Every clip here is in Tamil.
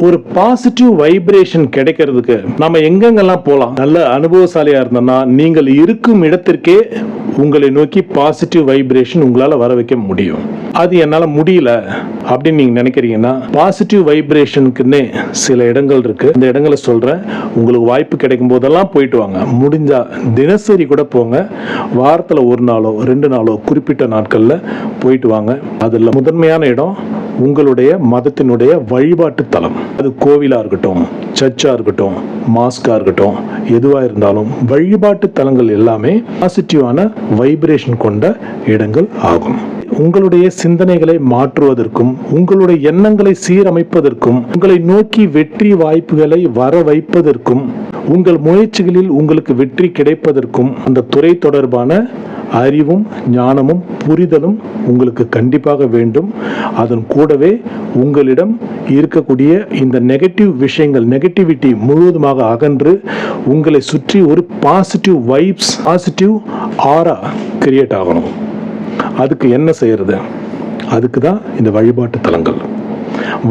ஒரு பாசிட்டிவ் வைப்ரேஷன் கிடைக்கிறதுக்கு நம்ம எங்கெங்கெல்லாம் போகலாம்? நல்ல அனுபவசாலியா இருந்தோம்னா நீங்கள் இருக்கும் இடத்திற்கே உங்களை நோக்கி பாசிட்டிவ் வைப்ரேஷன் உங்களால வர வைக்க முடியும். அது என்னால முடியல அப்படின்னு நீங்க நினைக்கிறீங்கன்னா, பாசிட்டிவ் வைப்ரேஷனுக்குன்னே சில இடங்கள் இருக்கு. இந்த இடங்களை சொல்றேன். உங்களுக்கு வாய்ப்பு கிடைக்கும் போதெல்லாம் போயிட்டு வாங்க. முடிஞ்சா தினசரி கூட போங்க. வாரத்துல ஒரு நாளோ 2 நாளோ குறிப்பிட்ட நாட்கள்ல போயிட்டு வாங்க. அதுல முதன்மையான இடம் உங்களுடைய மதத்தினுடைய வழிபாட்டு தலம். அது கோவிலா இருக்கட்டும், சர்ச்சா இருக்கட்டும், மாஸ்கா இருக்கட்டும், எதுவா இருந்தாலும் வழிபாட்டு தலங்கள் எல்லாமே பாசிட்டிவான வைப்ரேஷன் கொண்ட இடங்கள் ஆகும். உங்களுடைய சிந்தனைகளை மாற்றுவதற்கும், உங்களுடைய எண்ணங்களை சீரமைப்பதற்கும், உங்களை நோக்கி வெற்றி வாய்ப்புகளை வர வைப்பதற்கும், உங்கள் முயற்சிகளில் உங்களுக்கு வெற்றி கிடைப்பதற்கும் அந்த துறை தொடர்பான அறிவும் ஞானமும் புரிதலும் உங்களுக்கு கண்டிப்பாக வேண்டும். அதன் கூடவே உங்களிடம் இருக்கக்கூடிய இந்த நெகட்டிவ் விஷயங்கள், நெகட்டிவிட்டி முழுவதுமாக அகன்று உங்களை சுற்றி ஒரு பாசிட்டிவ் வைப்ஸ், பாசிட்டிவ் ஆரா கிரியேட் ஆகணும். அதுக்கு என்ன செய்யறது? அதுக்கு தான் இந்த வழிபாட்டு தலங்கள்.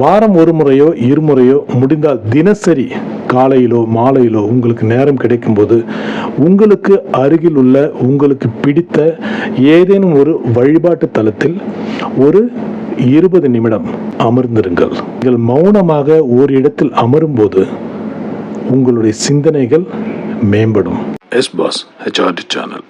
வாரம் ஒரு முறையோ இருமுறையோ, முடிந்தால் தினசரி காலையிலோ மாலையிலோ உங்களுக்கு நேரம் கிடைக்கும் போது உங்களுக்கு அருகில் உள்ள உங்களுக்கு பிடித்த ஏதேனும் ஒரு வழிபாட்டு தலத்தில் ஒரு 20 நிமிடம் அமர்ந்திருங்கள். நீங்கள் மௌனமாக ஒரு இடத்தில் அமரும் போது உங்களுடைய சிந்தனைகள் மேம்படும். Yes pass HRD channel.